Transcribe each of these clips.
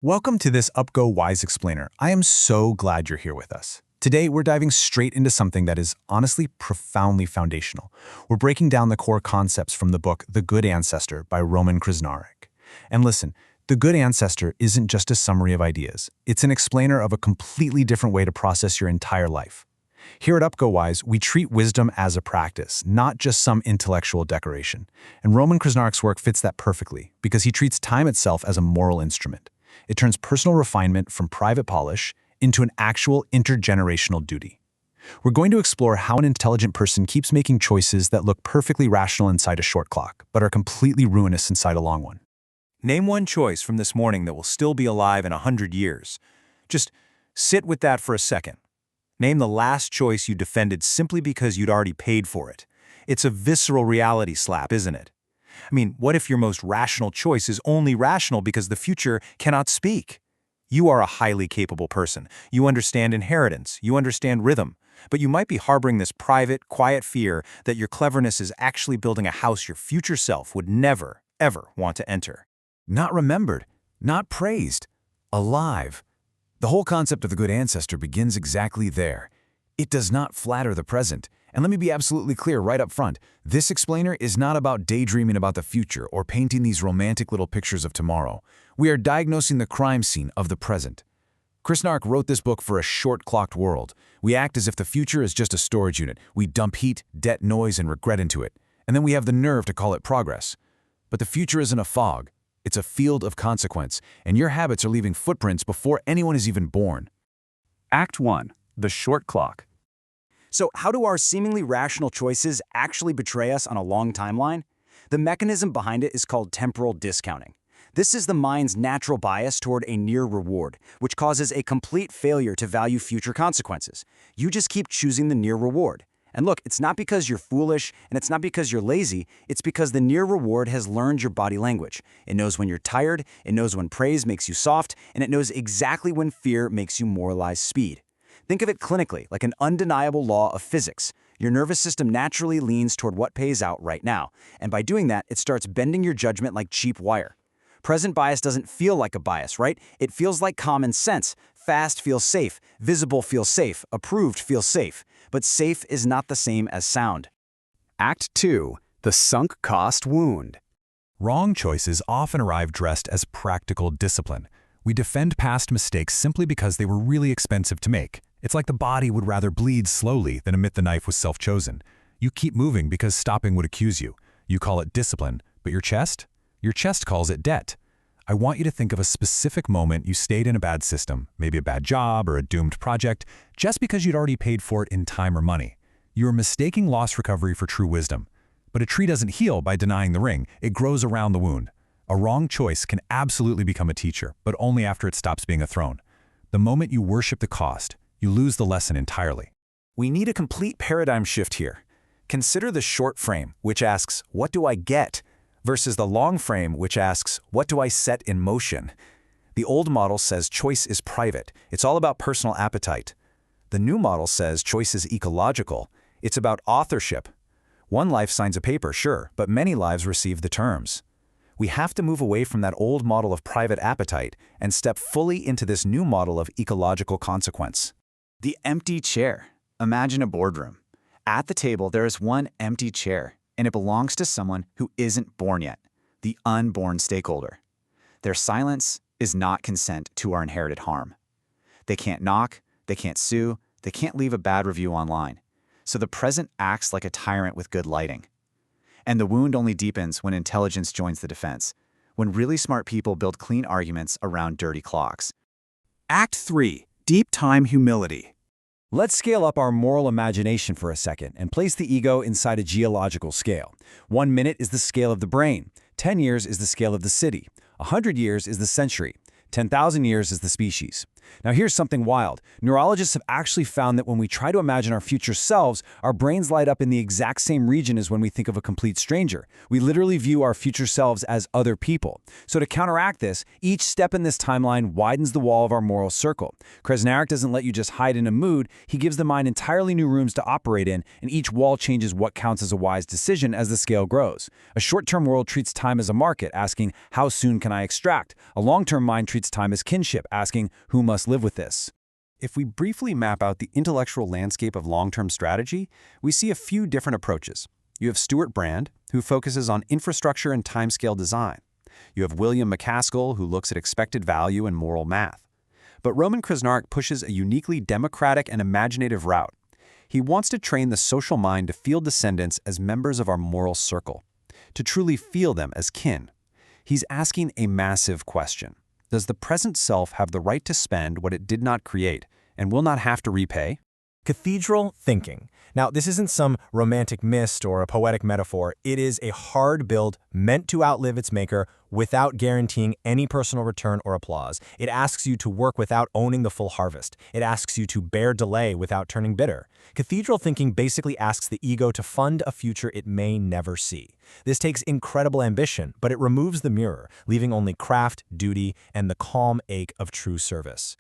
Welcome to this UpGo Wise Explainer. I am so glad you're here with us. Today, we're diving straight into something that is honestly profoundly foundational. We're breaking down the core concepts from the book The Good Ancestor by Roman Krznaric. And listen, The Good Ancestor isn't just a summary of ideas. It's an explainer of a completely different way to process your entire life. Here at UpGo Wise, we treat wisdom as a practice, not just some intellectual decoration. And Roman Krznaric's work fits that perfectly because he treats time itself as a moral instrument. It turns personal refinement from private polish into an actual intergenerational duty. We're going to explore how an intelligent person keeps making choices that look perfectly rational inside a short clock, but are completely ruinous inside a long one. Name one choice from this morning that will still be alive in 100 years. Just sit with that for a second. Name the last choice you defended simply because you'd already paid for it. It's a visceral reality slap, isn't it? I mean, what if your most rational choice is only rational because the future cannot speak? You are a highly capable person. You understand inheritance. You understand rhythm. But you might be harboring this private, quiet fear that your cleverness is actually building a house your future self would never, ever want to enter. Not remembered, not praised, alive. The whole concept of the good ancestor begins exactly there. It does not flatter the present. And let me be absolutely clear right up front. This explainer is not about daydreaming about the future or painting these romantic little pictures of tomorrow. We are diagnosing the crime scene of the present. Krznaric wrote this book for a short-clocked world. We act as if the future is just a storage unit. We dump heat, debt, noise, and regret into it. And then we have the nerve to call it progress. But the future isn't a fog. It's a field of consequence, and your habits are leaving footprints before anyone is even born. Act 1. The Short Clock. So how do our seemingly rational choices actually betray us on a long timeline? The mechanism behind it is called temporal discounting. This is the mind's natural bias toward a near reward, which causes a complete failure to value future consequences. You just keep choosing the near reward. And look, it's not because you're foolish, and it's not because you're lazy, it's because the near reward has learned your body language. It knows when you're tired, it knows when praise makes you soft, and it knows exactly when fear makes you moralize speed. Think of it clinically, like an undeniable law of physics. Your nervous system naturally leans toward what pays out right now, and by doing that, it starts bending your judgment like cheap wire. Present bias doesn't feel like a bias, right? It feels like common sense. Fast feels safe, visible feels safe, approved feels safe. But safe is not the same as sound. Act 2. The Sunk Cost Wound. Wrong choices often arrive dressed as practical discipline. We defend past mistakes simply because they were really expensive to make. It's like the body would rather bleed slowly than admit the knife was self-chosen. You keep moving because stopping would accuse you. You call it discipline, but your chest? Your chest calls it debt. I want you to think of a specific moment you stayed in a bad system, maybe a bad job or a doomed project, just because you'd already paid for it in time or money. You are mistaking loss recovery for true wisdom. But a tree doesn't heal by denying the ring. It grows around the wound. A wrong choice can absolutely become a teacher, but only after it stops being a throne. The moment you worship the cost, you lose the lesson entirely. We need a complete paradigm shift here. Consider the short frame, which asks, what do I get? Versus the long frame, which asks, what do I set in motion? The old model says choice is private. It's all about personal appetite. The new model says choice is ecological. It's about authorship. One life signs a paper, sure, but many lives receive the terms. We have to move away from that old model of private appetite and step fully into this new model of ecological consequence. The empty chair. Imagine a boardroom. At the table, there is one empty chair, and it belongs to someone who isn't born yet, the unborn stakeholder. Their silence is not consent to our inherited harm. They can't knock, they can't sue, they can't leave a bad review online. So the present acts like a tyrant with good lighting. And the wound only deepens when intelligence joins the defense, when really smart people build clean arguments around dirty clocks. Act 3. Deep Time Humility. Let's scale up our moral imagination for a second and place the ego inside a geological scale. 1 minute is the scale of the brain. 10 years is the scale of the city. 100 years is the century. 10,000 years is the species. Now here's something wild. Neurologists have actually found that when we try to imagine our future selves, our brains light up in the exact same region as when we think of a complete stranger. We literally view our future selves as other people. So to counteract this, each step in this timeline widens the wall of our moral circle. Krasnarek doesn't let you just hide in a mood, he gives the mind entirely new rooms to operate in, and each wall changes what counts as a wise decision as the scale grows. A short-term world treats time as a market, asking, how soon can I extract? A long-term mind treats time as kinship, asking, who must live with this? If we briefly map out the intellectual landscape of long-term strategy, we see a few different approaches. You have Stuart Brand, who focuses on infrastructure and timescale design. You have William McCaskill, who looks at expected value and moral math. But Roman Krasnarek pushes a uniquely democratic and imaginative route. He wants to train the social mind to feel descendants as members of our moral circle, to truly feel them as kin. He's asking a massive question. Does the present self have the right to spend what it did not create and will not have to repay? Cathedral thinking. Now, this isn't some romantic mist or a poetic metaphor. It is a hard build meant to outlive its maker without guaranteeing any personal return or applause. It asks you to work without owning the full harvest. It asks you to bear delay without turning bitter. Cathedral thinking basically asks the ego to fund a future it may never see. This takes incredible ambition, but it removes the mirror, leaving only craft, duty, and the calm ache of true service.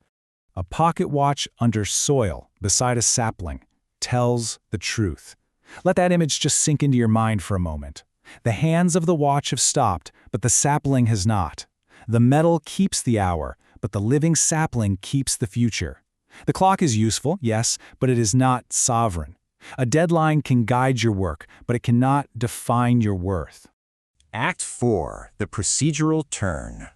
A pocket watch under soil beside a sapling tells the truth. Let that image just sink into your mind for a moment. The hands of the watch have stopped, but the sapling has not. The metal keeps the hour, but the living sapling keeps the future. The clock is useful, yes, but it is not sovereign. A deadline can guide your work, but it cannot define your worth. Act 4, the procedural turn.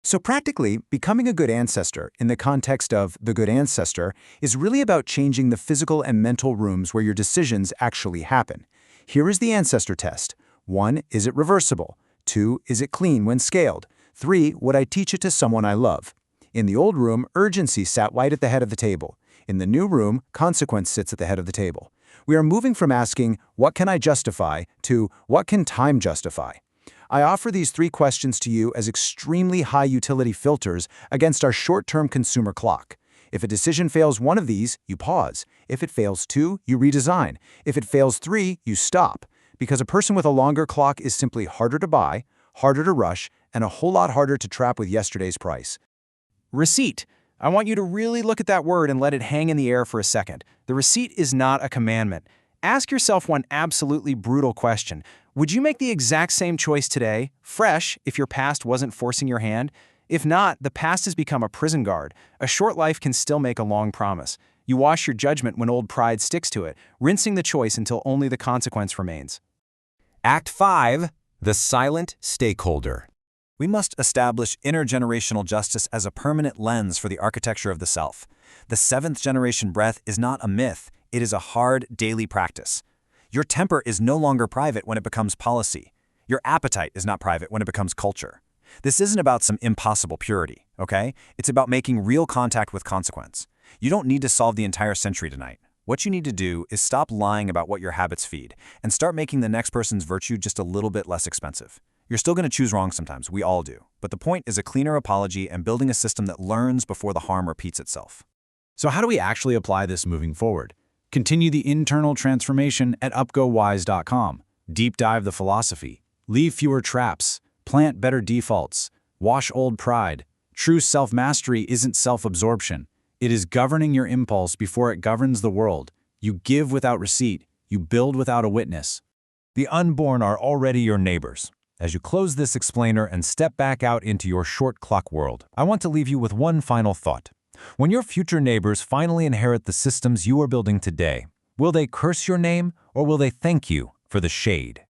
So practically, becoming a good ancestor in the context of the good ancestor is really about changing the physical and mental rooms where your decisions actually happen. Here is the ancestor test. 1, is it reversible? 2, is it clean when scaled? 3, would I teach it to someone I love? In the old room, urgency sat right at the head of the table. In the new room, consequence sits at the head of the table. We are moving from asking, what can I justify, to what can time justify? I offer these 3 questions to you as extremely high-utility filters against our short-term consumer clock. If a decision fails one of these, you pause. If it fails 2, you redesign. If it fails 3, you stop. Because a person with a longer clock is simply harder to buy, harder to rush, and a whole lot harder to trap with yesterday's price. Receipt. I want you to really look at that word and let it hang in the air for a second. The receipt is not a commandment. Ask yourself one absolutely brutal question. Would you make the exact same choice today, fresh, if your past wasn't forcing your hand? If not, the past has become a prison guard. A short life can still make a long promise. You wash your judgment when old pride sticks to it, rinsing the choice until only the consequence remains. Act 5, the silent stakeholder. We must establish intergenerational justice as a permanent lens for the architecture of the self. The 7th-generation breath is not a myth, it is a hard, daily practice. Your temper is no longer private when it becomes policy. Your appetite is not private when it becomes culture. This isn't about some impossible purity, okay? It's about making real contact with consequence. You don't need to solve the entire century tonight. What you need to do is stop lying about what your habits feed and start making the next person's virtue just a little bit less expensive. You're still going to choose wrong sometimes, we all do. But the point is a cleaner apology and building a system that learns before the harm repeats itself. So how do we actually apply this moving forward? Continue the internal transformation at upgowise.com. Deep dive the philosophy. Leave fewer traps. Plant better defaults. Wash old pride. True self-mastery isn't self-absorption. It is governing your impulse before it governs the world. You give without receipt. You build without a witness. The unborn are already your neighbors. As you close this explainer and step back out into your short clock world, I want to leave you with one final thought. When your future neighbors finally inherit the systems you are building today, will they curse your name or will they thank you for the shade?